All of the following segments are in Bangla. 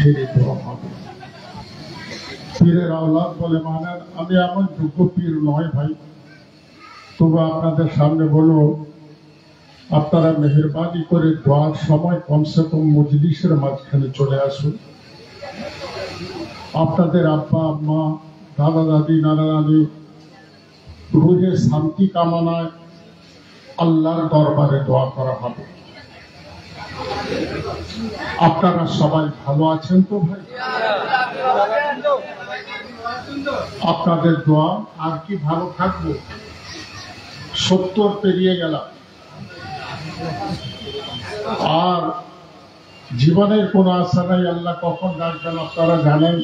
ফিরে দেওয়া হবে। পীরের আওলাদ বলে মানেন, আমি এমন যোগ্য পীর নয় ভাই, তবু আপনাদের সামনে বলবো, আপনারা মেহেরবানি করে দোয়ার সময় কমসে কম মজলিসের মাঝখানে চলে আসুন। আপনাদের আব্বা আম্মা, দাদা দাদি, নানা নানি রুহের শান্তি কামনায় আল্লাহর দরবারে দোয়া করা হবে। আপনারা সবাই ভালো আছেন তো ভাই? আপনাদের দোয়া আর কি ভালো থাকবো। 70 পেরিয়ে গেলাম, আর জীবনের কোন আশা নাই। আল্লাহ কখন ডাকবেন আপনারা জানেন।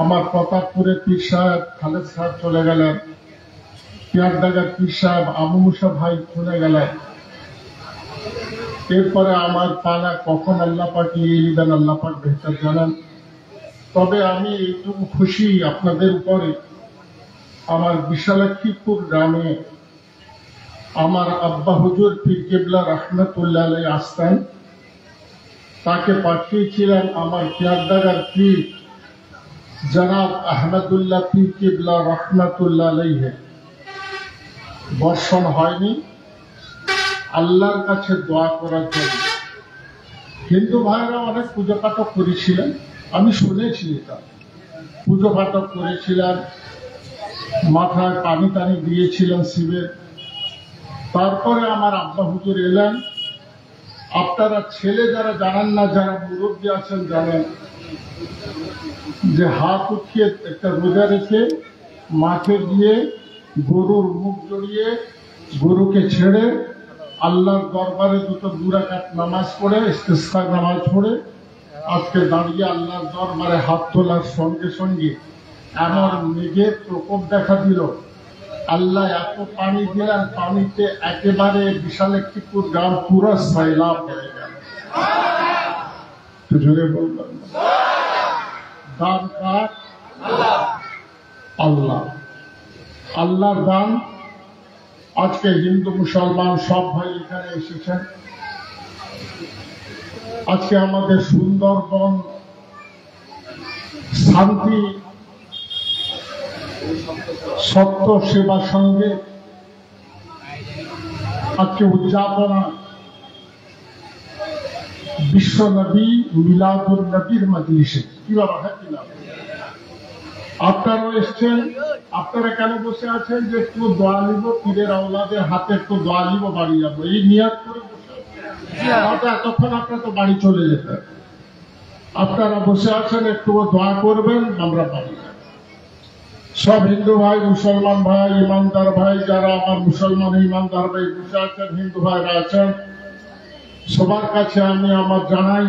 আমার প্রতাপপুরে পীর সাহেব খালেদ সাহেব চলে গেলেন, পিয়ারডাঙ্গার পীর সাহেব আবু মুসা ভাই চলে গেলেন। এরপরে আমার পালা কখন আল্লাহ পাক নিয়ে নিবেন আল্লাহ পাক বেহতর জানেন। তবে আমি এইটুকু খুশি আপনাদের উপরে, আমার বিশালাক্ষীপুর গ্রামে আমার আব্বা হুজুর পীর কেবলা রহমতুল্লাহ আলাইহি আসতেন। তাকে পাঠিয়েছিলেন আমার পিয়ারডাঙ্গার পীর জনাব আহমদুল্লাহ পীর কেবলা রহমতুল্লাহ আলাইহি। বর্ষণ হয়নি, আল্লাহর কাছে দোয়া করার জন্য। হিন্দু ভাইরা অনেক পুজো পাঠক করেছিলেন, আমি শুনেছি এটা। পুজো পাঠক করেছিলেন, মাথায় পানি টানি দিয়েছিলেন শিবের। তারপরে আমার আব্বা হুজুর এলেন। আপনারা ছেলে যারা জানেন না, যারা মুরব্বী আছেন জানেন, যে হাত উঠিয়ে একটা রোজা রেখে মাঠে গিয়ে গরুর মুখ জড়িয়ে গরুকে ছেড়ে আল্লাহর দরবারে 2 রাকাত নামাজ পড়ে, ইস্তিসকা নামাজ পড়ে আজকে দাঁড়িয়ে আল্লাহর দরবারে হাত তোলার সঙ্গে সঙ্গে এমন মেঘের প্রকোপ দেখা দিল। আল্লাহ এত পানি দিলেন, পানিতে একেবারে বিশালাক্ষীপুর গ্রাম পুরো সয়লাব হয়ে গেল। জোরে বলবেন, দান কার? আল্লাহ। আল্লাহর দান। আজকে হিন্দু মুসলমান সব ভাই এখানে এসেছেন। আজকে আমাদের সুন্দরবন শান্তি সত্য সেবা সঙ্গে আজকে উদযাপনা বিশ্ব নবী মিলাদুল নবীর মজলিসে। কি বাবা, হ্যাঁ কিনা? আপনারাও এসছেন। আপনারা কেন বসে আছেন? যে একটু দোয়া নিব, পীরের আওলাদের হাতে একটু দোয়া নিব, বাড়ি যাবো, এই নিয়াত করে বসে আছেন। এতক্ষণ আপনারা তো বাড়ি চলে যেতেন। আপনারা বসে আছেন, একটু দোয়া করবেন, আমরা বাড়ি যাব। সব হিন্দু ভাই, মুসলমান ভাই, ইমানদার ভাই, যারা আমার মুসলমান ইমানদার ভাই বসে আছেন, হিন্দু ভাইরা আছেন, সবার কাছে আমি আমার জানাই,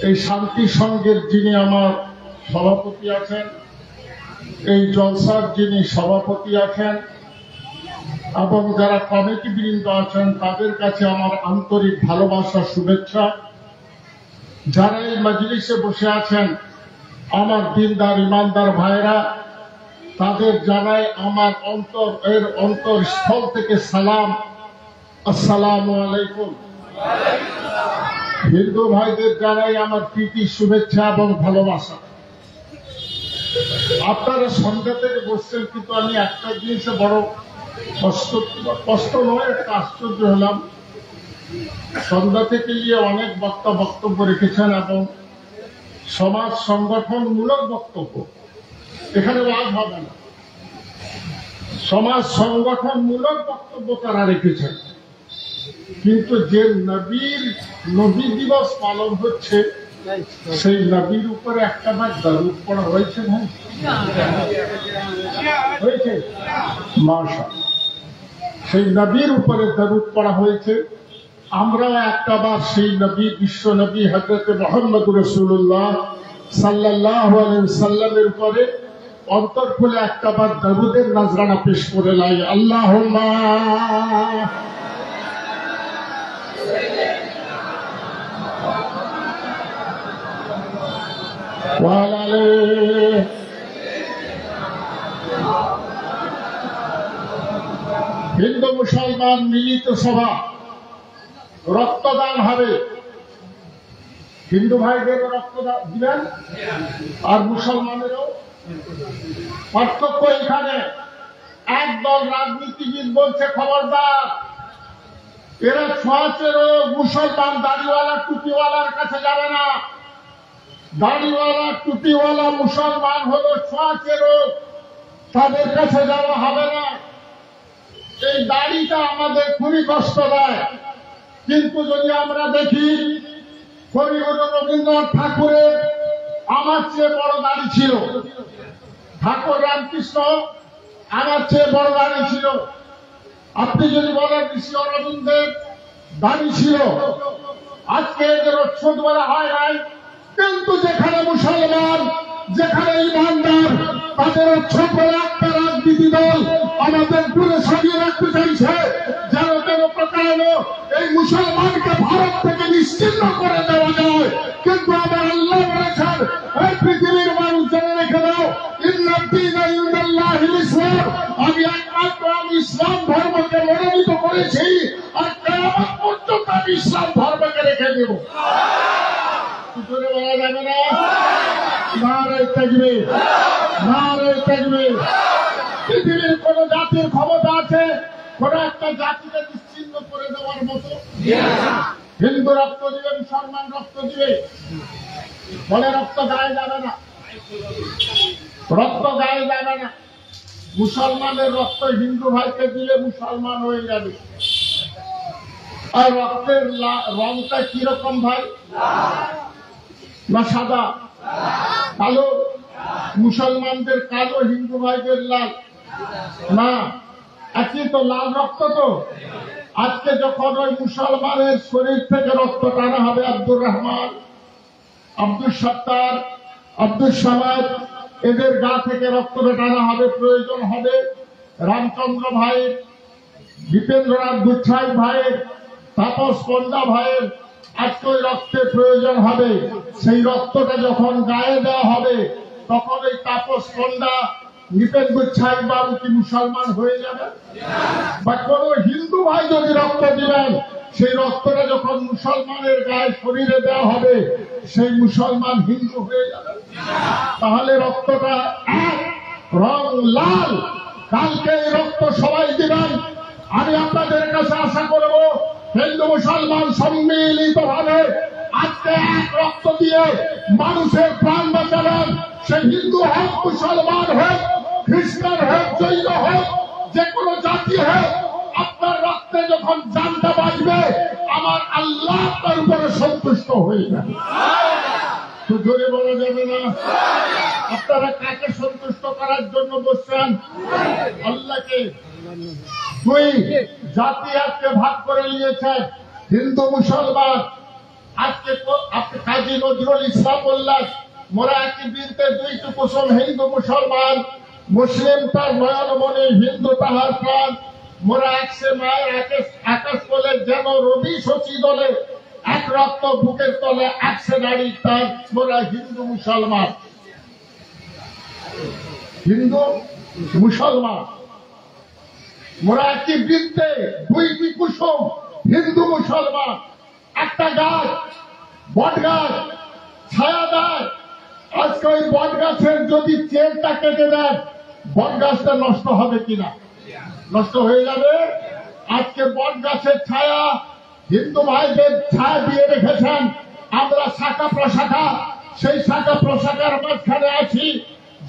এই শান্তি সংঘের যিনি আমার সভাপতি আছেন, এই জলসার যিনি সভাপতি আছেন, এবং যারা কমিটি বৃন্দ আছেন, তাদের কাছে আমার আন্তরিক ভালোবাসা, শুভেচ্ছা। যারা এই মজলিসে বসে আছেন আমার দিনদার ইমানদার ভাইরা, তাদের জানাই আমার অন্তরস্থল থেকে সালাম, আসসালামু আলাইকুম। হিন্দু ভাইদের জানাই আমার প্রীতি, শুভেচ্ছা এবং ভালোবাসা। আপনারা সন্ধ্যা থেকে বসছেন, কিন্তু আমি একটা জিনিসে বড় কষ্ট নয়, একটা আশ্চর্য হলাম। সন্ধ্যা থেকে গিয়ে অনেক বক্তব্য রেখেছেন এবং সমাজ সংগঠনমূলক বক্তব্য। এখানে ওয়াজ হবে না, সমাজ সংগঠনমূলক বক্তব্য তারা রেখেছেন। কিন্তু যে নবী দিবস পালন হচ্ছে, সেই নবীর উপরে একটা বার দরুদ পড়া হয়েছে ভাই? হয়েছে? মাশাআল্লাহ। সেই নবীর উপরে দরুদ পড়া হয়েছে। আমরাও একটা বার সেই নবী, বিশ্ব নবী হযরত মুহাম্মদ রাসূলুল্লাহ সাল্লাল্লাহু আলাইহি ওয়াসাল্লামের উপরে অন্তর খুলে একটা বার দরুদের নজরানা পেশ করে লাই। আল্লাহুম্মা হিন্দু মুসলমান মিলিত সভা, রক্তদান হবে। হিন্দু ভাইদেরও রক্ত দিবেন আর মুসলমানেরও। পার্থক্য এখানে, একদল রাজনীতিবিদ বলছে খবরদার, এরা ছোঁয়াচেরও মুসলমান দাড়িওয়ালা টুপিওয়ালার কাছে যাবে না। দাড়িওয়ালা টুপিওয়ালা মুসলমান হলো ছোঁয়াচেরও, তাদের কাছে যাওয়া হবে না। এই দাড়িটা আমাদের খুবই কষ্ট দেয়, কিন্তু যদি আমরা দেখি কবিগুরু রবীন্দ্রনাথ ঠাকুরের আমার চেয়ে বড় দাড়ি ছিল, ঠাকুর রামকৃষ্ণ আমার চেয়ে বড় দাড়ি ছিল। আপনি যদি বলেন ঋষি অরবিন্দের দাড়ি ছিল, আজকে এদের অচ্ছুত বলা হয় নাই, কিন্তু যেখানে মুসলমান, যেখানে ইমানদার, তাদের অচ্ছুত বলে একটা রাজনীতি দল আমাদের দূরে সরিয়ে রাখতে চাইছে, যেন তেন প্রকারে এই মুসলমানকে ভারত থেকে নিশ্চিহ্ন করে দেওয়া যায়। কিন্তু আমার আল্লাহ বলেছেন, এই পৃথিবীর মানুষ জেনে রেখে দাও, আমি একমাত্র আমি ইসলাম ধর্মকে মনোনীত করেছি, আর কিয়ামত পর্যন্ত আমি ইসলাম ধর্মকে রেখে দেব। বলা যাবে না, নারে তাকবীর, নারে তাকবীর। পৃথিবীর কোন জাতির ক্ষমতা আছে কোন একটা জাতিকে নিশ্চিহ্ন করে দেওয়ার মতো? হিন্দু রক্ত দিবে, মুসলমান রক্ত দিবে, বলে রক্ত গায়ে যাবে না, রক্ত গায়ে যাবে না। মুসলমানের রক্ত হিন্দু ভাইকে দিলে মুসলমান হয়ে যাবে। আর রক্তের রংটা কিরকম ভাই? না সাদা, কালো? মুসলমানদের কালো, হিন্দু ভাইদের লাল না, একই তো লাল রক্ত। তো আজকে যখন ওই মুসলমানের শরীর থেকে রক্ত টানা হবে, আব্দুর রহমান, আব্দুল সত্তার, আব্দুল সামাদ, এদের গা থেকে রক্ত টানা হবে, প্রয়োজন হবে রামচন্দ্র ভাইয়ের, দীপেন্দ্রনাথ গুচ্ছাই ভাইয়ের, তাপস পণ্ডা ভাইয়ের, আজকে ওই রক্তের প্রয়োজন হবে। সেই রক্তটা যখন গায়ে দেওয়া হবে, তখন ওই তাপস পণ্ডা, নিপেন গুচ্ছাই বাবু কি মুসলমান হয়ে যাবে? বা কোন হিন্দু ভাই যদি রক্ত দিবেন, সেই রক্তটা যখন মুসলমানের গায়ে শরীরে দেওয়া হবে, সেই মুসলমান হিন্দু হয়ে যাবে। তাহলে রক্তটা এক, রং লাল। কালকে এই রক্ত সবাই দিবেন। আমি আপনাদের কাছে আশা করব, হিন্দু মুসলমান সম্মিলিত ভাবে আজকে এক রক্ত দিয়ে মানুষের প্রাণ বাঁচাবেন। সে হিন্দু হোক, মুসলমান হোক, খ্রিস্টান হোক, জৈন হোক, যে কোনো জাতি হোক, আপনার রক্তে যখন জানটা বাঁচবে, আমার আল্লাহ আপনার উপরে সন্তুষ্ট হয়ে যাবে। তো জোরে বলা যাবে না। আপনারা কাকে সন্তুষ্ট করার জন্য বসছেন? আল্লাহকে। দুই জাতি আজকে ভাগ করে নিয়েছেন, হিন্দু মুসলমান। আজকে আপনি কাজী নজরুল ইসলাম বললেন, মোরা একই বৃন্তে দুইটি কুসুম, হিন্দু মুসলমান। মুসলিম তার নয়ন মনে, হিন্দু তাহার প্রাণ। মোরা একসে মায়ের আকাশ বলে, যেন রবি শশী দলে, এক রক্ত বুকের তলে, একসে নারী তার। মোরা হিন্দু মুসলমান, হিন্দু মুসলমান। মোরা একই বৃত্তে দুইটি কুসুম, হিন্দু মুসলমান। একটা গাছ, বট গাছ, ছায়া দেয়। আজকে ওই বট গাছের যদি চেনটা কেটে দেন, বট গাছটা নষ্ট হবে কিনা? নষ্ট হয়ে যাবে। আজকে বট গাছের ছায়া হিন্দু ভাইদের ছায়া দিয়ে রেখেছেন। আমরা শাখা প্রশাখা, সেই শাখা প্রশাখার মাঝখানে আছি।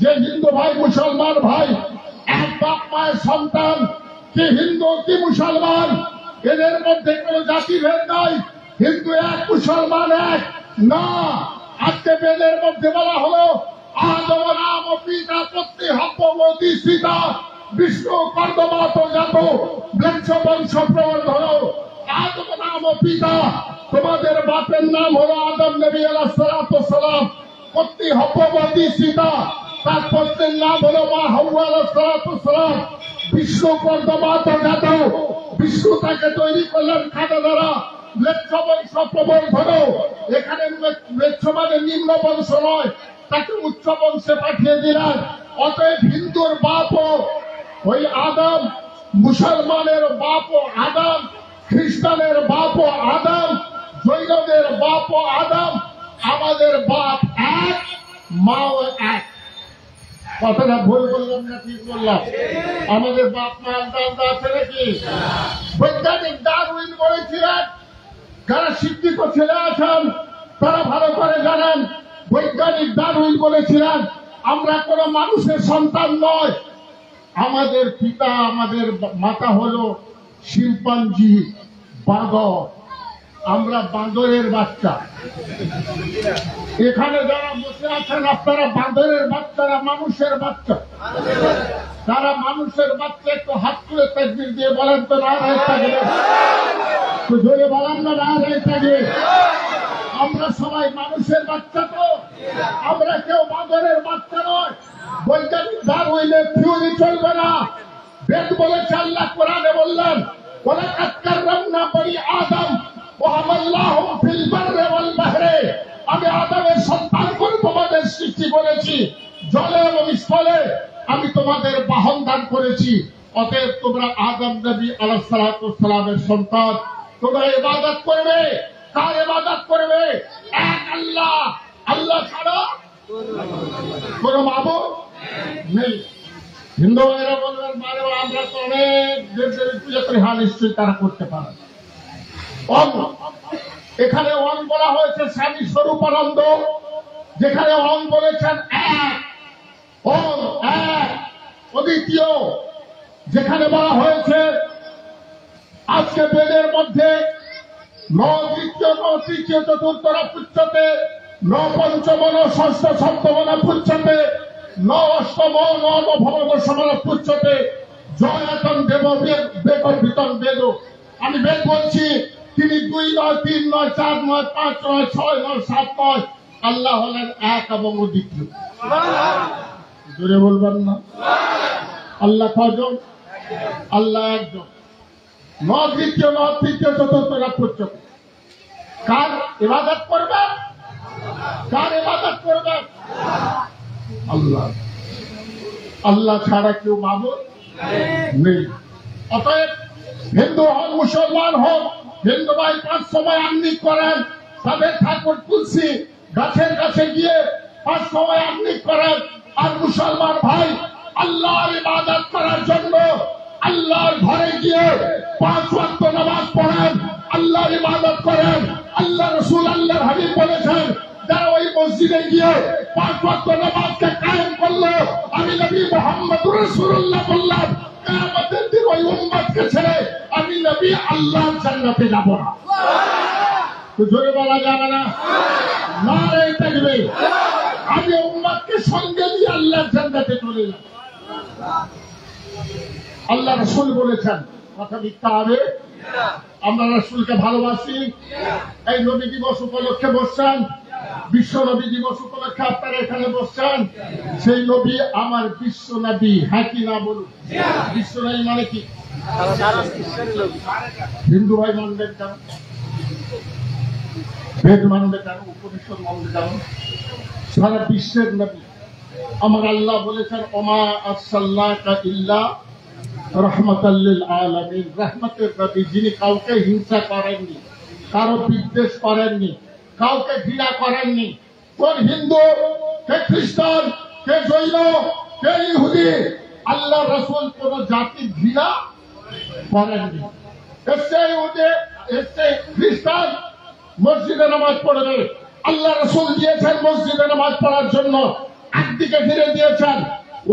যে হিন্দু ভাই, মুসলমান ভাই, এক বাপ মায়ের সন্তান, কি হিন্দু কি মুসলমান, এদের মধ্যে কোন জাতিভেদ নাই। হিন্দু এক, মুসলমান এক না। আজকে বেদের মধ্যে বলা হলো, আদম নাম পিতা পত্নী হব্বমতি সীতা, বিষ্ণু কর্দমাত জাত, বৃক্ষ বংশ প্রবর্ধন। আদম নাম পিতা, তোমাদের বাপের নাম হলো আদম নবী আলাইহিস সালাম, পত্নী হব্বমতি সীতা, তার পত্নীর নাম হলো মা হাওয়া আলাইহিস সালাম। বিষ্ণু কর্দমাত জাত, বিষ্ণু তাকে তৈরি করলেন খাদা দ্বারা, ম্লেচ্ছ বংশ প্রবর্ধন। এখানে ম্লেচ্ছ মানে নিম্ন বংশ নয়, তাকে উচ্চ বংশে পাঠিয়ে দিলেন। অতএব হিন্দুর বাপও ওই আদম, মুসলমানের বাপও আদম, খ্রিস্টানের বাপও আদম, জৈনদের বাপও আদম, আমাদের বাপ এক, মাও এক। কথাটা ভুল বললাম না ঠিক বললাম? আমাদের বাপ মা আলাদা আলাদা আছে নাকি? বৈজ্ঞানিক ডারউইন বলেছিলেন, যারা শিক্ষিত ছেলে আছেন তারা ভালো করে জানেন, বৈজ্ঞানিক ডারউইন বলেছিলেন আমরা কোন মানুষের সন্তান নয়, আমাদের পিতা আমাদের মাতা হলো শিম্পাঞ্জি, বাঁদর, আমরা বাঁদরের বাচ্চা। এখানে যারা বসে আছেন আপনারা বাঁদরের বাচ্চারা মানুষের বাচ্চা। যারা মানুষের বাচ্চা একটু হাত তুলে তাকবীর দিয়ে বলেন তো নারায়ে তাকবীর, তো জোরে বলেন না নারায়ে তাকবীর। আমরা সবাই মানুষের বাচ্চা, তো আমরা কেউ বাঁদরের বাচ্চা নয়। বৈজ্ঞানিক ডারউইনের থিওরি চলবে না। বেদ বলেছে, আল্লাহ কোরআনে বললেন ওয়ালাকাদ কাররামনা বনি আদম ওয়া হামালনাহুম ফিল বাররি ওয়াল বাহরি, আমি আদমের সন্তানগণ তোমাদের সৃষ্টি করেছি জলে এবং স্থলে, আমি তোমাদের বাহন দান করেছি। অতএব তোমরা আদম নবী আলাইহিস সালাতু ওয়াস সালামের সন্তান, তোমরা ইবাদত করবে। কার ইবাদত করবে? এক আল্লাহ। আল্লাহ ছাড়া কোন মাবুদ নেই। হিন্দু ভাইরা বলবেন মানে আমরা তো অনেক দেব-দেবীর পূজা করি। হ্যাঁ, নিশ্চয়ই তারা করতে পারে। এখানে ওম বলা হয়েছে স্বামী স্বরূপানন্দ, যেখানে ওম বলেছেন এক, ওম এক অদ্বিতীয়। যেখানে বলা হয়েছে আজকে বেদের মধ্যে ন দ্বিতীয়, ন তৃতীয়, চতুর্থরা পুচ্ছতে, ন পঞ্চম, ন ষষ্ঠ, সপ্তম না পুচ্ছতে, ন অষ্টম, ন নবম, দশম পুচ্ছতে, জয়াতন দেব বেকম্পিতন বেদ। আমি বেদ বলছি, তিনি 2 নয়, 3 নয়, 4 নয়, 5 নয়, 6 নয়, 7 নয়, আল্লাহ হলেন এক এবং অদ্বিতীয়। জোরে বলবেন না? আল্লাহ কজন? আল্লাহ একজন। ন দ্বিতীয়, ন তৃতীয়, চতুর্থরা পুচ্ছতে। কার ইবাদত করবেন? কার ইবাদত করবেন? আল্লাহ। আল্লাহ ছাড়া কেউ মাবুদ নেই। অতএব হিন্দু হন, মুসলমান হন, হিন্দু ভাই 5 সময় আহ্নিক করেন, তাদের ঠাকুর তুলসী গাছের কাছে গিয়ে 5 সময় আহ্নিক করেন। আর মুসলমান ভাই আল্লাহর ইবাদত করার জন্য আল্লাহর ঘরে গিয়ে 5 ওয়াক্ত নামাজ পড়েন, আল্লাহর ইবাদত করেন। আল্লাহ রাসূল আল্লাহর হাবিব বলেছেন, যারা ওই মসজিদে গিয়ে 5 ওয়াক্ত নামাজকে কায়েম করলো, আমি নবী মুহাম্মদুর রাসূলুল্লাহ বললাম কিয়ামতের দিন ওই উম্মতকে ছেড়ে আমি নবী আল্লাহর জান্নাতে যাব না। তো জোরে বলা যাবে না? নারায়ে তাকবীর। আমি উম্মতকে সঙ্গে নিয়ে আল্লাহর জান্নাতে চলে যাব। আল্লাহ রাসূল বলেছেন, কথা মিথ্যা হবে? আমরা রাসূলকে ভালোবাসি। এই নবী দিবস উপলক্ষে বসছেন, বিশ্ব নবী দিবস উপলক্ষে আপনারা এখানে বসছেন। সেই নবী আমার বিশ্ব নবী, হ্যাঁ কি না বলুন? বিশ্ব নবী মানে কি? হিন্দু ভাই মানবেন কেন? বেদ মানবে কেন? উপনিষদ মানবে কেন? সারা বিশ্বের নবী। আমার আল্লাহ বলেছেন ওমা আরসালনাকা ইল্লা রাহমাতাল লিল আলামিন, রহমতের নবী, যিনি কাউকে হিংসা করেননি, কারো বিদ্বেষ করেননি, কাউকে ঘৃণা করেননি। কোন হিন্দু, কে খ্রিস্টান, কে জৈন, কে ইহুদি, আল্লাহ রাসূল কোন জাতির ঘৃণা করেননি। এসে ইহুদি, এসে খ্রিস্টান মসজিদে নামাজ পড়বে, আল্লাহ রাসূল দিয়েছেন মসজিদে নামাজ পড়ার জন্য, একদিকে ঘিরে দিয়েছেন।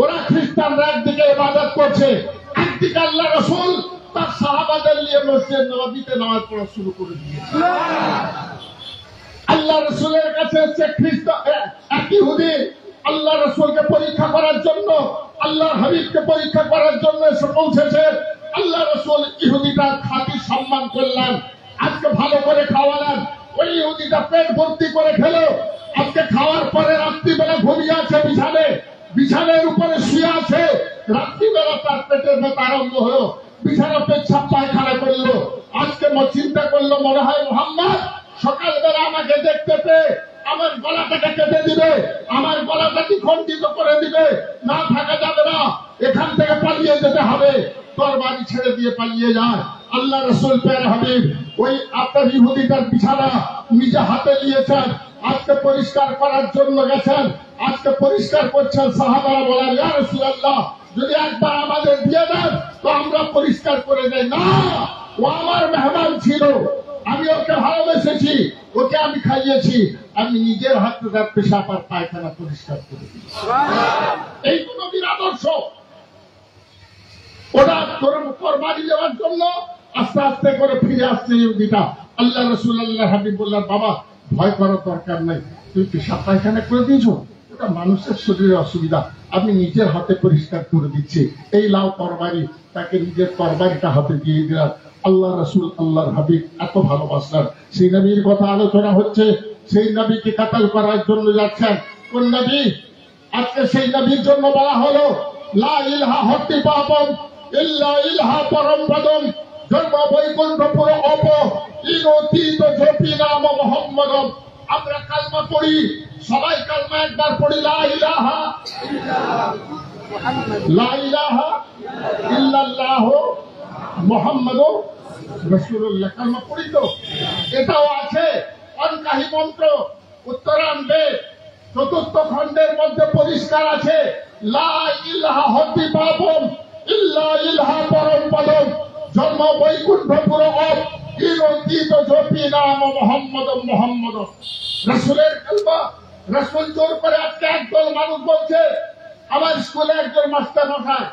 ওরা খ্রিস্টানরা একদিকে ইবাদত করছে, একদিকে আল্লাহ রাসূল তার সাহাবাদের নিয়ে মসজিদ নববীতে নামাজ পড়া শুরু করে দিয়েছে। আল্লাহ রাসূলের কাছে এসে খ্রিস্টান এক ইহুদি আল্লাহ রাসূলকে পরীক্ষা করার জন্য, আল্লাহর হাবিবকে পরীক্ষা করার জন্য এসে পৌঁছেছে। আল্লাহ রাসূল ইহুদিটার খাতির সম্মান করলেন, আজকে ভালো করে খাওয়ালেন। ওই ইহুদিটা পেট ভর্তি করে খেলো। আজকে খাওয়ার পরে রাত্রিবেলা ঘুমিয়ে আছে বিছানের উপরে শুয়ে আছে। রাত্রিবেলা তার পেটের ব্যথা আরম্ভ হলো, বিছানা পেচ্ছাপ পায়খানা করলো। আজকে চিন্তা করলো, মনে হয় মুহাম্মদ সকালবেলা আমাকে দেখতে পেয়ে আমার গলাটাকে কেটে দিবে, আমার গলাটাকে খণ্ডিত করে দিবে, না থাকা যাবে না, এখান থেকে পালিয়ে যেতে হবে। তরবারি ছেড়ে দিয়ে পালিয়ে যায়। আল্লাহ রাসূল প্যারা হাবিব ওই আপনার ইহুদিটার বিছানা নিজে হাতে নিয়েছেন, আজকে পরিষ্কার করার জন্য গেছেন, আজকে পরিষ্কার করছেন। সাহাবারা বলেন, ইয়া রাসূলুল্লাহ, যদি একবার আমাদের দিয়ে দেন তো আমরা পরিষ্কার করে দেই। না, ও আমার মেহমান ছিল, আমি ওকে ভালোবেসেছি, ওকে আমি খাইয়েছি, আমি নিজের হাতে তার পেশাব আর পায়খানা পরিষ্কার করে দিই। এই তো নবীর আদর্শ। ওটা কোরবানি দেওয়ার জন্য আস্তে আস্তে করে ফিরে আসছে ইহুদিটা। আল্লাহ রাসূল আল্লাহ হাবিব বললেন, বাবা ভয় করার দরকার নাই, তুই পেশাব পায়খানা করে দিয়েছো, ওটা মানুষের শরীরে অসুবিধা, আমি নিজের হাতে পরিষ্কার করে দিচ্ছি। এই লাও তরবারি, তাকে নিজের তরবারিটা হাতে দিয়ে দিলাম। আল্লাহ রাসূল আল্লাহর হাবিব এত ভালোবাসলেন। সেই নবীর কথা আলোচনা হচ্ছে, সেই নবীকে কাতাল করার জন্য যাচ্ছেন। কোন নবী? আজকে সেই নবীর জন্য বলা হলো, লা ইলাহা হত্যি পাপম ইল্লা ইলাহা পরম পদম জন্ম বৈকুণ্ঠপুর অপ ইনতীত জপি নাম মুহাম্মদম। আমরা কালমা পড়ি, সবাই কালমা একবার পড়ি, লা ইলাহা ইল্লাল্লাহ মুহাম্মাদুর রাসূলুল্লাহ। কালমা পড়ি তো। এটাও আছে অনকাহি মন্ত্র, উত্তরাংশে চতুর্থ খণ্ডের মধ্যে পরিষ্কার আছে, লা ইলাহা হত্যি পাপম ইল্লা ইলাহা পরম পদম জন্ম বৈকুণ্ঠপুর অপ ইনতীত জপি নাম মুহাম্মদম মুহাম্মাদুর রাসূলের কালমা। রাসূল জোর করে আজকে একদল মানুষ বলছে, আমার স্কুলে একজন মাস্টার মশাই,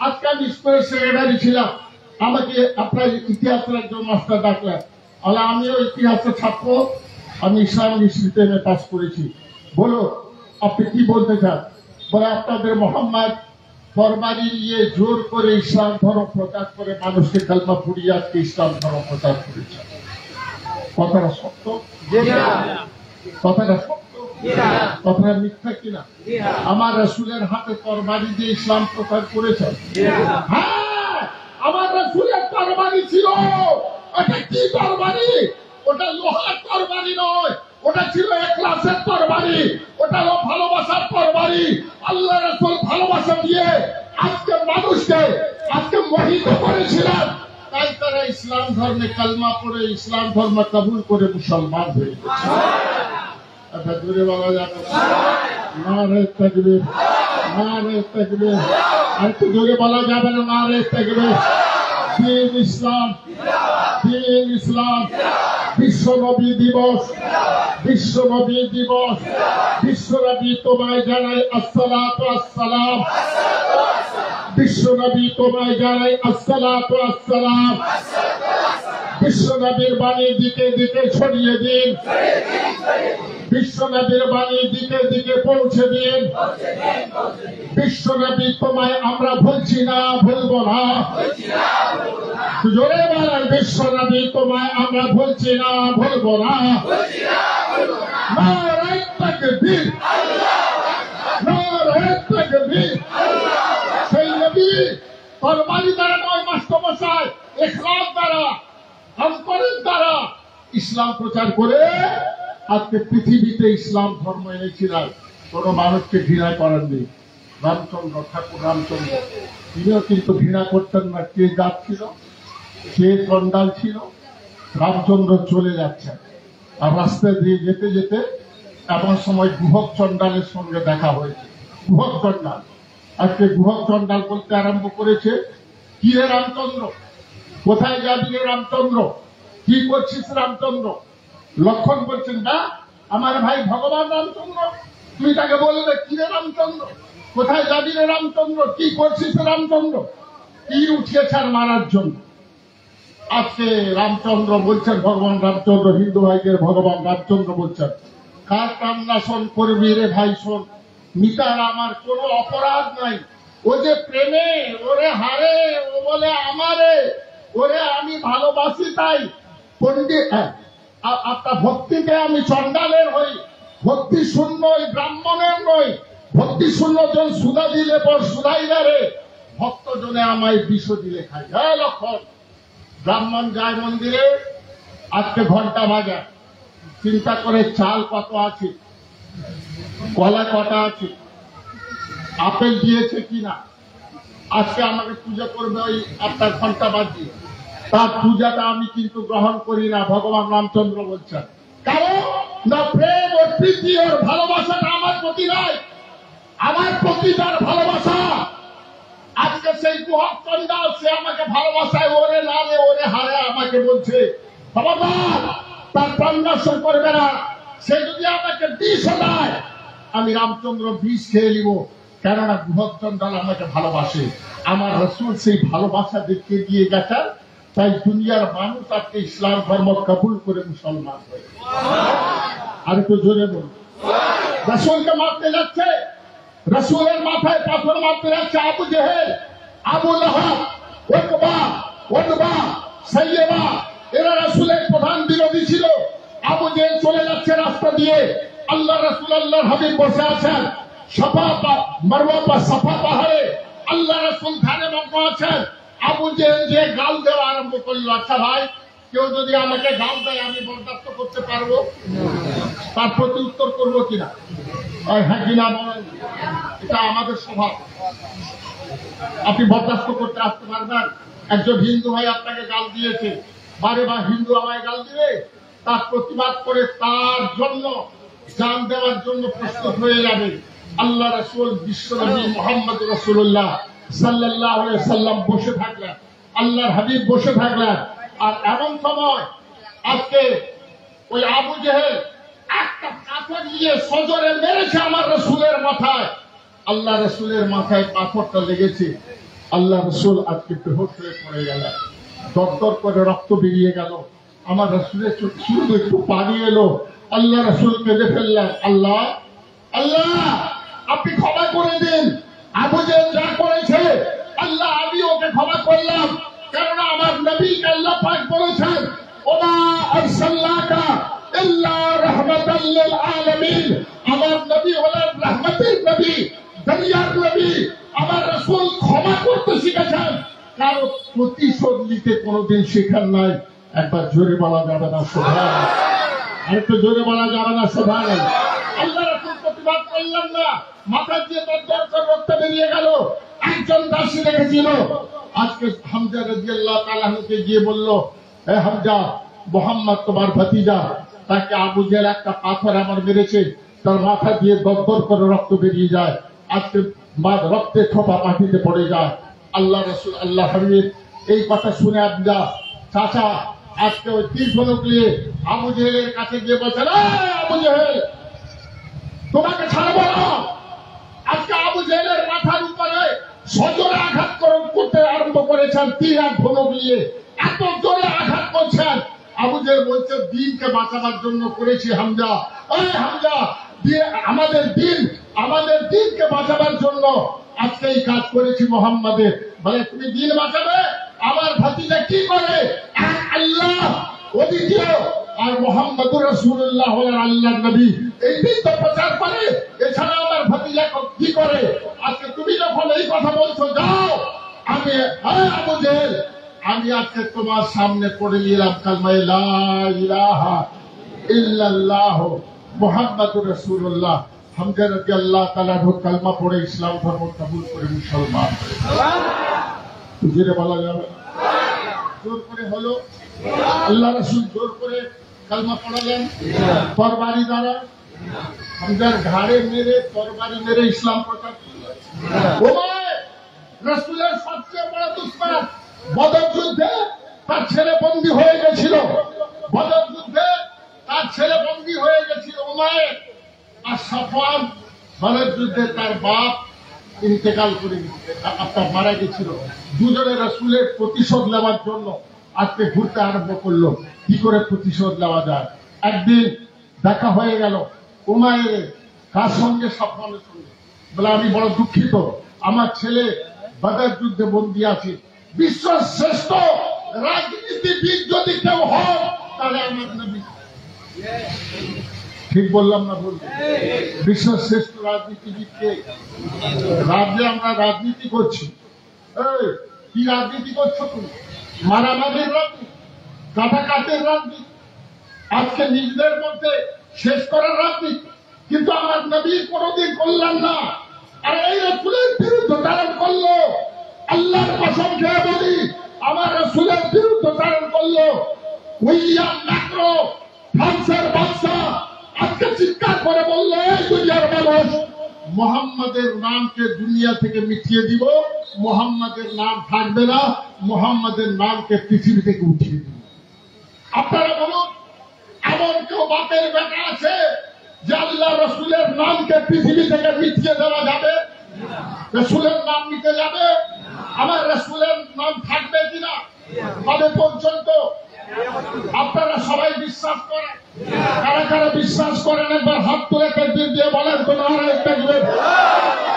আজকে আমি স্কুলের সেক্রেটারি ছিলাম, আমাকে আপনার ইতিহাসের একজন মাস্টার ডাকলেন, আমিও ইতিহাসে ছাত্র, আমি ইসলামিক ইনস্টিটিউটে পাস করেছি, বলো আপনি কি বলতে চান? বলে আপনাদের মোহাম্মদ তরবারি নিয়ে জোর করে ইসলাম ধর্ম প্রচার করে মানুষকে কালমা পড়িয়ে আজকে ইসলাম ধর্ম প্রচার করেছে। কথাটা সত্য? কথাটা সত্য? কথাটা মিথ্যা কিনা? আমার রাসূলের হাতে তরবারি দিয়ে ইসলাম প্রচার করেছেন। হ্যাঁ, আমার রাসূলের তরবারি ছিল। ওটা কি তরবারি? ওটা লোহার তরবারি নয়, ওটা ছিল ইখলাসের তরবারি, ওটা হলো ভালোবাসার তরবারি। আল্লাহ রাসূল ভালোবাসা দিয়ে আজকে মানুষকে আজকে মোহিত করেছিলেন, তাই তারা ইসলাম ধর্মে কালমা পড়ে ইসলাম ধর্ম কবুল করে মুসলমান হয়ে গেছে। আচ্ছা, জোরে বলা যাবে? নারে তাকবীর, নারে তাকবীর। আর একটু জোরে বলা যাবে না? নারে তাকবীর। দিন ইসলাম, দিন ইসলাম। বিশ্ব নবী দিবস, বিশ্ব নবী দিবস। বিশ্ব নবী তোমায় জানাই আসসালাতু আসসালাম। বিশ্ব নবী তোমায় জানাই আসসালাতু আসসালাম। বিশ্ব নবীর বাণী দিকে দিকে ছড়িয়ে দিন, বিশ্ব নবীর বাণী দিকে দিকে পৌঁছে দিন। বিশ্ব নবী তোমায় আমরা ভুলছি না, ভুলবো না। জোরে বলেন, বিশ্ব নবী তোমায় আমরা ভুলছি না, ভুলবো না। নারে তাকবীর, নারে তাকবীর। সেই নবী তরবারি দ্বারা নয় মাস্টারমশাই, ইখলাস দ্বারা, অন্তরের দ্বারা ইসলাম প্রচার করে আজকে পৃথিবীতে ইসলাম ধর্ম এনেছিলেন। কোন মানুষকে ঘৃণা করেননি। রামচন্দ্র, ঠাকুর রামচন্দ্র, তিনিও কিন্তু ঘৃণা করতেন না। কে জাত ছিল, কে চন্ডাল ছিল। রামচন্দ্র চলে যাচ্ছেন, আর রাস্তা দিয়ে যেতে যেতে এমন সময় গুহক চন্ডালের সঙ্গে দেখা হয়েছে। গুহক চন্ডাল আজকে গুহক চন্ডাল বলতে আরম্ভ করেছে, কি রে রামচন্দ্র, কোথায় যাবি রে রামচন্দ্র, কি করছিস রামচন্দ্র? লক্ষণ বলছেন, না আমার ভাই ভগবান রামচন্দ্র, তুমি তাকে বলবে কি রে রামচন্দ্র, কোথায় যাবি রে রামচন্দ্র, কি করছিস রামচন্দ্র? কি উঠিয়েছেন মারার জন্য? আজকে রামচন্দ্র বলছেন, ভগবান রামচন্দ্র, হিন্দু ভাইদের ভগবান রামচন্দ্র বলছেন, কার কামনাশন করবি রে ভাই শোন, মিতার আমার কোনো অপরাধ নাই, ও যে প্রেমে ওরে হারে, ও বলে আমারে, ওরে আমি ভালোবাসি তাই পণ্ডিত, আপনার ভক্তিতে আমি চন্ডালের হই, ভক্তি শূন্য ব্রাহ্মণের নই, ভক্তি শূন্য জন সুধা দিলে পর সুধাই না রে, ভক্ত জনে আমায় বিষ দিলে খাই। হ্যাঁ লক্ষণ, ব্রাহ্মণ যায় মন্দিরে, আজকে ঘন্টা বাজা, চিন্তা করে চাল কত আছে, কলা কটা আছে, আপেল দিয়েছে কিনা, আজকে আমাকে পূজা করবে ওই আপনার ঘন্টা বাজিয়ে, তার পূজাটা আমি কিন্তু গ্রহণ করি না। ভগবান রামচন্দ্র বলছেন, কারণ না প্রেম ও প্রীতি ওর ভালোবাসাটা আমার প্রতি নয়, আমার প্রতি তার ভালোবাসা। আজকে সেই গুহক চন্ডাল সে আমাকে ভালোবাসায়, ওরে লালে ওরে হারে আমাকে বলছে খবরদার তার প্রাণনাশন করবে না। সে যদি আমাকে বিষ দেয় আমি রামচন্দ্র বিষ খেয়ে নিব, কেননা গুহক চন্ডাল আমাকে ভালোবাসে। আমার রসুল সেই ভালোবাসা দেখিয়ে দিয়ে গেছেন, তাই দুনিয়ার মানুষ আজকে ইসলাম ধর্ম কবুল করে মুসলমান হয়ে। আর একটু জোরে বলুন। রসুলকে মারতে যাচ্ছে, রসুলের মাথায় পাথর মারতে যাচ্ছে আবু জেহেল, আবু লাহাব, উতবা, সাইয়েবা, এরা রসুলের প্রধান বিরোধী ছিল। আবু জেহেল চলে যাচ্ছে রাস্তা দিয়ে, আল্লাহ রসুল আল্লাহর হাবিব বসে আছেন সাফা পাহাড়ে, আল্লাহ রসুল ধ্যানে মগ্ন আছেন। আবু জেহেল যে গাল দেওয়া আরম্ভ করলো, আচ্ছা ভাই কেউ যদি আমাকে গাল দেয় আমি বরদাস্ত করতে পারবো? তার প্রতি উত্তর করবো কিনা? হ্যাঁ কিনা বলেন। এটা আমাদের স্বভাব। আপনি বরদাস্ত করতে আসতে পারবেন? একজন হিন্দু ভাই আপনাকে গাল দিয়েছে, বারে বার হিন্দু আমায় গাল দিবে, তার প্রতিবাদ করে তার জন্য জান দেওয়ার জন্য প্রস্তুত হয়ে যাবে। আল্লাহ রসুল বিশ্বনবী মুহাম্মদ রাসূলুল্লাহ সাল্লাল্লাহু আলাইহি সাল্লাম বসে থাকলেন, আল্লাহর হাবিব বসে থাকলেন। আর এমন সময় আজকে ওই আবু জেহেল একটা পাথর নিয়ে সজোরে মেরেছে আমার রসুলের মাথায়। আল্লাহ রসুলের মাথায় পাথরটা লেগেছে, আল্লাহ রসুল আজকে বেহুশ হয়ে পড়ে গেলেন, দরদর করে রক্ত বেরিয়ে গেল। আমার রসুলের শুধু একটু পানি এলো, আল্লাহ রসুল কেঁদে ফেললেন, আল্লাহ আল্লাহ আপনি ক্ষমা করে দিন, আবু জেহেল যা করেছে আল্লাহ আমি ওকে ক্ষমা করলাম, কেননা আমার নবীকে আল্লাহ পাক বলেছেন ওমা আরসালনাকা ইল্লা রাহমাতাল লিল আলামিন, আমার নবী হলেন রহমতের নবী, দুনিয়ার নবী। আমার রাসূল ক্ষমা করতে শিখেছেন, কারো প্রতিশোধ নিতে কোনোদিন শেখার নাই। একবার জোরে বলা যাবে না সুবহানাল্লাহ? আরেকটু জোরে বলা যাবে না সুবহানাল্লাহ? আল্লাহ রাসূল প্রতিবাদ করলেন না, মাথা দিয়ে দরদর করে রক্ত বেরিয়ে গেল। একজন দাসী দেখেছিল, আজকে হামজা রাদিয়াল্লাহু তাআলা আনহুকে গিয়ে বলল, হে হামজা, মুহাম্মদ তোমার ভাতিজা, তাকে আবু জেহেল একটা পাথর আমার মেরেছে, তার মাথা দিয়ে দরদর করে রক্ত বেরিয়ে যায়, আজকে রক্তে ঠোপা মাটিতে পড়ে যায়। আল্লাহ রসুল আল্লাহ হাবিব এই কথা শুনে আবদা চাচা আজকে ওই তীর ফলক নিয়ে আবু জেহেলের কাছে গিয়ে বলছেন, আবু জেহেল তোমাকে ছাড়বো না। আজকে আবু জেহেলের মাথার উপরে সজোরে আঘাত করতে আরম্ভ করেছেন, তীর আর ফলক নিয়ে এত জোরে আঘাত করছেন। আবু জেহেল বলছে দিনকে বাঁচাবার জন্য করেছি হামজা, হামজা আমাদের দিনকে বাঁচাবার জন্য আজকে এই কাজ করেছি মোহাম্মদের। বলে তুমি দিন বাঁচাবে, আমার ভাতিজা কি করে? আল্লাহ অদ্বিতীয় আর মোহাম্মদুর রাসূলুল্লাহ হলেন আল্লাহর নবী, এই দিন তো প্রচার করে, এছাড়া আমার ভাতিজা কি করে? আজকে তুমি যখন এই কথা বলছো, যাও আমি আবু জেহেল আমি আজকে তোমার সামনে পড়ে নিলাম কালমা লা ইলাহা ইল্লাল্লাহ মুহাম্মাদুর রাসূলুল্লাহ। হামজা রাদিয়াল্লাহু তাআলা কালমা পড়ে ইসলাম ধর্ম কবুল করে মুসলমান। জোরে বলা যাবে না? জোর করে হলো, আল্লাহ রাসূল জোর করে কালমা পড়ালেন তরবারি দ্বারা, হামজার ঘাড়ে মেরে তরবারি মেরে ইসলাম প্রচার করলেন। ওমর রাসূলের সবচেয়ে বড় দুশমন, বদর যুদ্ধে তার ছেলে বন্দী হয়ে গেছিল, বদর যুদ্ধে তার ছেলে বন্দী হয়ে গেছিল উমাইর, আর সাফওয়ান বদর যুদ্ধে তার বাপ ইন্তেকাল করে আপনার মারা গেছিল। দুজনে রাসূলের প্রতিশোধ নেওয়ার জন্য আজকে ঘুরতে আরম্ভ করলো, কি করে প্রতিশোধ নেওয়া যায়। একদিন দেখা হয়ে গেল উমাইরের, কার সঙ্গে? সাফওয়ানের সঙ্গে। বলে আমি বড় দুঃখিত, আমার ছেলে বদর যুদ্ধে বন্দী আছে, বিশ্বের শ্রেষ্ঠ রাজনীতিবিদ যদি কেউ হয় তাহলে আমার নবী। ঠিক বললাম না? বলবো বিশ্বের শ্রেষ্ঠ রাজনীতিবিদ কে? রাজ্যে আমরা রাজনীতি করছি, কি রাজনীতি করছো তুমি? মারামারির রাজনীতি, কাটাকাটির রাজনীতি, আজকে নিজেদের মধ্যে শেষ করার রাজনীতি, কিন্তু আমার নবী কোনদিন করলেন না। আর এই রাসূলের বিরুদ্ধে ধারণ করলো, আল্লাহর কসম খেয়ে বলি আমার রাসূলের বিরুদ্ধে ধারণ করলো উইলিয়াম ম্যাক্রো, ফ্রান্সের বাদশা, আজকে চিৎকার করে বললে দুনিয়ার মানুষ মোহাম্মদের নামকে দুনিয়া থেকে মিটিয়ে দিব, মোহাম্মদের নাম থাকবে না, মোহাম্মদের নামকে পৃথিবী থেকে উঠিয়ে দিব। আপনারা বলুন, এমন কেউ বাপের বেটা আছে যে আল্লাহ রসুলের নামকে পৃথিবী থেকে মিটিয়ে দেওয়া যাবে? রসুলের নাম নিতে যাবে? আমার রসুলের নাম থাকবে কিনা? কবে পর্যন্ত? আপনারা সবাই বিশ্বাস করেন? কারা কারা বিশ্বাস করেন একবার হাত তুলে তাকবীর দিয়ে বলেন তো, নারায়ে তাকবীর,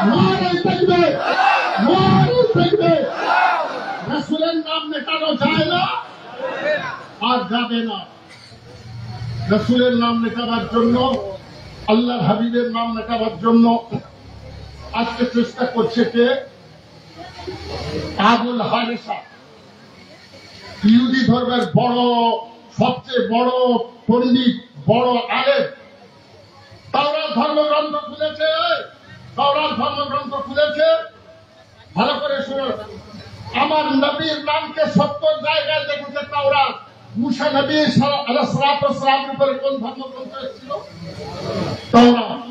নারায়ে তাকবীর, নারায়ে তাকবীর। রসুলের নাম মেটানো যায় না আর যাবে না। রসুলের নাম মেটাবার জন্য, আল্লাহর হাবিবের নাম মেটাবার জন্য আজকে চেষ্টা করছে কে? আবুল হারেসা, ইহুদি ধর্মের বড়, সবচেয়ে বড় পণ্ডিত, বড় আলেম। তাওরাত ধর্মগ্রন্থ খুলেছে, তাওরাত ধর্মগ্রন্থ খুলেছে, ভালো করে শুনুন। আমার নবীর নামকে 70 জায়গায় দেখেছে তাওরাত। মুসা নবী আলাইহিস সালামের উপরে কোন ধর্মগ্রন্থ এসেছিল? তাওরাত।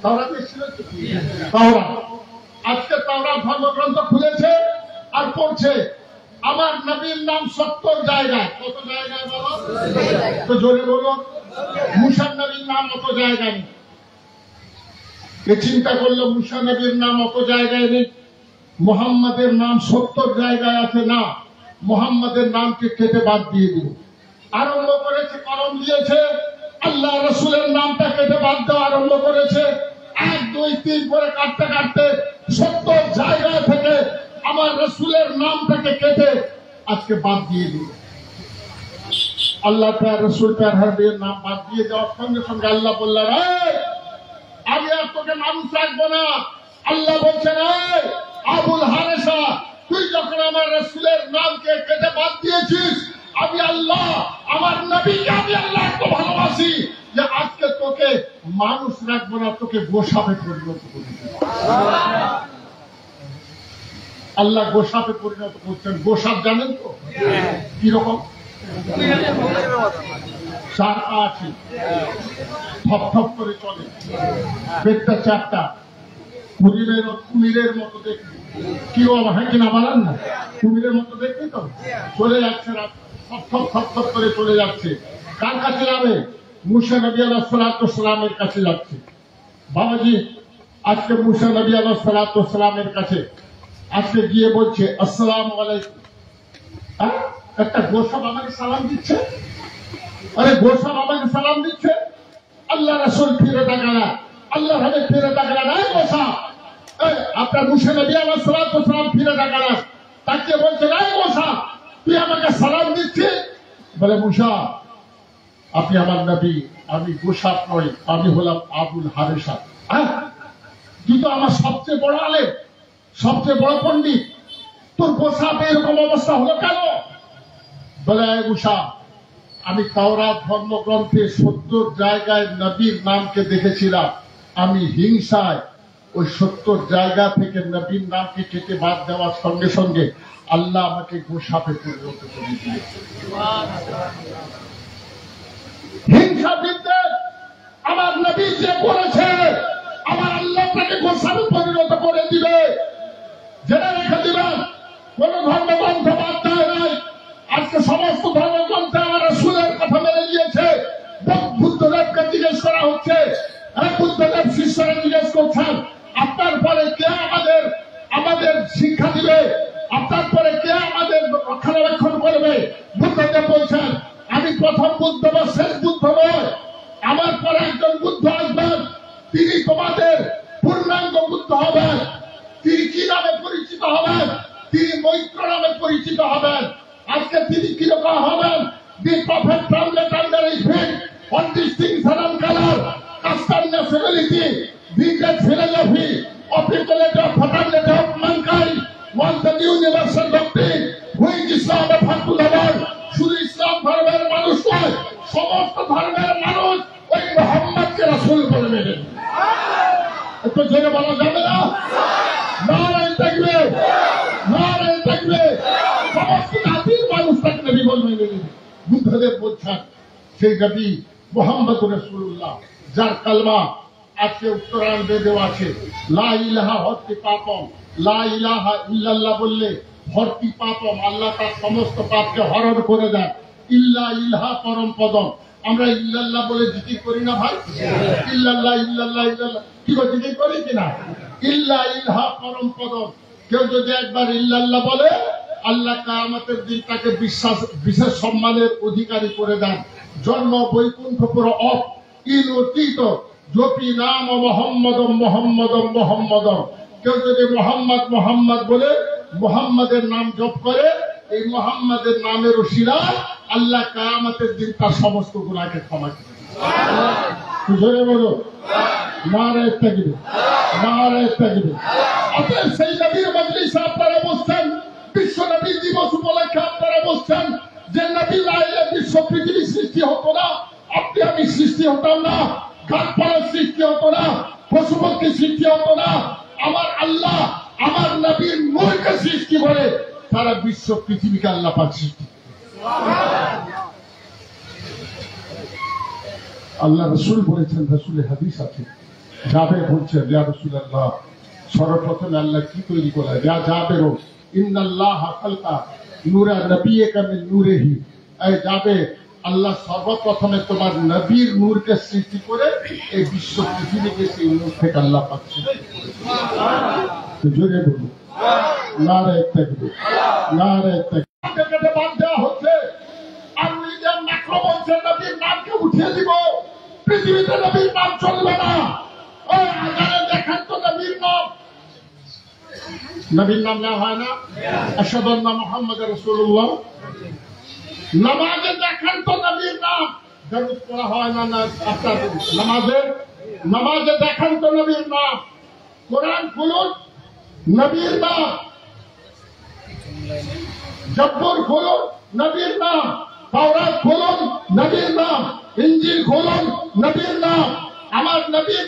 তাওরাত এসেছিল, তাওরাত। আজকে তাওরাত ধর্মগ্রন্থ খুলেছে আর পড়ছে আমার নবীর নাম 70 জায়গায়। কত জায়গায় বলো তো, জোরে বলো। মুসা নবীর নাম অত জায়গায় নেই। চিন্তা করলো মুসা নবীর নাম অত জায়গায় নেই, মোহাম্মদের নাম 70 জায়গায় আছে। না, মোহাম্মদের নামকে কেটে বাদ দিয়ে দিল। আরম্ভ করেছে, কলম দিয়েছে, আল্লাহ রসুলের নামটা কেটে বাদ দেওয়া আরম্ভ করেছে। 1, 2, 3 করে কাটতে কাটতে 70 জায়গা থেকে আমার রসুলের নামটাকে কেটে আজকে বাদ দিয়ে দিল। আল্লাহ তার রসুল তার হাবিবের নাম বাদ দিয়ে যাওয়ার সঙ্গে সঙ্গে আল্লাহ বললেন, আমি আর তোকে মানুষ রাখবো না। আল্লাহ বলছেন, আবুল হারেসা, তুই যখন আমার রসুলের নামকে কেটে বাদ দিয়েছিস, আমি আল্লাহ, আমার নবীকে আমি আল্লাহ এত ভালোবাসি যে আজকে তোকে মানুষ রাখবো না, তোকে গোসাপে পরিণত করে দেব। আল্লাহ গোসাপে পরিণত করছেন। গোসাপ জানেন তো কিরকম? 4 পা আছে, থপ থপ করে চলে, পেটটা 4টা, কুমিরের মতো দেখতে। কি বাবা, হ্যাঁ কিনা বলেন না? কুমিরের মতো দেখতে তো চলে যাচ্ছে, থপ করে চলে যাচ্ছে। কার কাছে যাবে? মুসা নবী আলাইহিস সালামের কাছে যাচ্ছে। বাবাজি আজকে মুসা নবী আলাইহিস সালামের কাছে আজকে গিয়ে বলছে, আসসালামু আলাইকুম। একটা গোসাপ আমাকে সালাম দিচ্ছে। আরে গোসাপ আমাকে সালাম দিচ্ছে, আল্লাহ রাসূল ফিরে তাকালেন, আল্লাহ হাবিব ফিরে তাকালেন, এই গোসাপ, আপনার মুসা নবী আলাইহিস সালাম ফিরে তাকালেন, তাকে বলছেন, এই গোসাপ, তুই আমাকে সালাম দিচ্ছিস? বলে, মুসা, আপনি আমার নবী, আমি গোসাপ নই, আমি হলাম আবুল হারেসা। তুই তো আমার সবচেয়ে বড় আলেম, সবচেয়ে বড় পণ্ডিত, তোর গোসাপ এরকম অবস্থা হলো কেন? বলে, মুসা, আমি তাওরাত ধর্মগ্রন্থে 70 জায়গায় নবীর নামকে দেখেছিলাম। আমি হিংসায় ওই 70 জায়গা থেকে নবীর নামকে কেটে বাদ দেওয়ার সঙ্গে সঙ্গে আল্লাহ আমাকে গোসাপে পরিণত করে দিয়েছে। হিংসা বিদ্বেষ আমার নবী যে করেছে, আমার আল্লাহ তাকে গোসাপে পরিণত করে দিবে। জেনে রেখে দিবেন, কোন ধর্মগ্রন্থ বাদ দেয় নাই। আজকে সমস্ত ধর্মগ্রন্থে আমার রাসূলের কথা মেনে নিয়েছে। বুদ্ধদেবকে জিজ্ঞেস করা হচ্ছে, বুদ্ধদেব শিষ্যরা জিজ্ঞেস করছেন, আপনার পরে কে আমাদের শিক্ষা দিবে, আপনার পরে কে আমাদের রক্ষণাবেক্ষণ করবে? বুদ্ধদেব বলছেন, আমি প্রথম বুদ্ধ বা শেষ বুদ্ধ নয়, আমার পরে একজন বুদ্ধ আসবেন, তিনি তোমাদের পূর্ণাঙ্গ বুদ্ধ হবেন। তিনি কি নামে পরিচিত হবেন? তিনি মৈত্র নামে পরিচিত হবেন। আজকে তিনি কিরকম হবেন? The prophet trampled under his feet, on distinction on colour, custom nationality, the great philosophy of equality of fraternity of mankind, was the universal doctrine which Islam offered to the world. শুধু ইসলাম ধর্মের মানুষ নয়, সমস্ত ধর্মের মানুষ ওই মুহাম্মদকে রাসূল বলে নেবেন। একটু জোরে বলা যাবে না? নারায়ে তাকবীর, নারায়ে তাকবীর। সমস্ত জাতির মানুষ তাকে নবী বলে নেবেন। বুদ্ধদেব বলছেন, সেই নবী মুহাম্মদ রাসূলুল্লাহ যার কালমা আজকে উত্তরায়ণে দেওয়া আছে, লা ইলাহা হরতি পাপম, লা ইলাহা ইল্লাল্লাহ বললে হরতি পাপম, আল্লাহ তার সমস্ত পাপকে হরণ করে দেন। ইল্লা ইলাহা পরম পদম, আমরা ইল্লাল্লাহ বলে জিকির করি না ভাই? ইল্লাল্লাহ ইল্লাল্লাহ ইল্লাল্লাহ কি করে জিকির করি কিনা? ইল্লা ইলাহা পরম পদম, কেউ যদি একবার ইল্লাল্লাহ বলে আল্লাহ কিয়ামতের দিন তাকে বিশেষ সম্মানের অধিকারী করে দেন। জন্ম বৈকুণ্ঠপুর অফ ইন অতীত জপি নাম মোহাম্মদম মোহাম্মদম মোহাম্মদম, কেউ যদি মোহাম্মদ মোহাম্মদ বলে মোহাম্মদের নাম জপ করে, এই মোহাম্মদের নামের ওসিলায় আল্লাহ কিয়ামতের দিন তার সমস্ত গুনাহকে ক্ষমা করে দেন। জোরে বলো নারায়ে তাকবীর, নারায়ে তাকবীর। অতএব সেই নবীর মজলিসে আপনারা বসছেন, বিশ্ব নবী দিবস উপলক্ষে আপনারা বসছেন, যে নবী না এলে বিশ্ব পৃথিবী সৃষ্টি হতো না, আপনি আমি সৃষ্টি হতাম না, গাছপালার সৃষ্টি হতো না, পশু পক্ষী সৃষ্টি হতো না। আমার আল্লাহ আমার নবীর নূরকে সৃষ্টি করে সারা বিশ্ব পৃথিবীকে আল্লাহ পাক সৃষ্টি। আল্লাহ রসুল বলেছেন, রসুলের হাদিস আছে, যাবে বলছেন ইয়া রাসূলুল্লাহ, সর্বপ্রথমে আল্লাহ কি তৈরি করে? যাবেরও ইন্নাল্লাহ খালকা নূরা নবিয়্যিকা মিন নূরিহি, এই যাবে আল্লাহ সর্বপ্রথমে তোমার নবীর নূরকে সৃষ্টি করে এই বিশ্ব পৃথিবীকে সেই নূর থেকে আল্লাহ পাক সৃষ্টি করেছেন। জোরে বলুন নারায়ে তাকবীর, নারায়ে তাকবীর। কেটে বাদ দেওয়া হচ্ছে, আপনি যে মাকড় বলছেন নবীর নামকে উঠিয়ে দিব, পৃথিবীতে নবীর নাম চলবে না। ওই আজানে দেখেন তো নবীর নাম, নবীর নাম নেওয়া হয় না? আশহাদু আন্না মুহাম্মাদুর রাসূলুল্লাহ। নামাজে দেখেন তো নবীর নাম, দরুদ পড়া হয় না? না আপনার নামাজে দেখেন তো নবীর নাম। কোরআন খুলুন, নবীর নাম। জব্বর খুলুন, নবীর নাম। তাওরাত খুলুন, নবীর নাম। ইনজিল খুলুন, নবীর নাম। আমার নবীর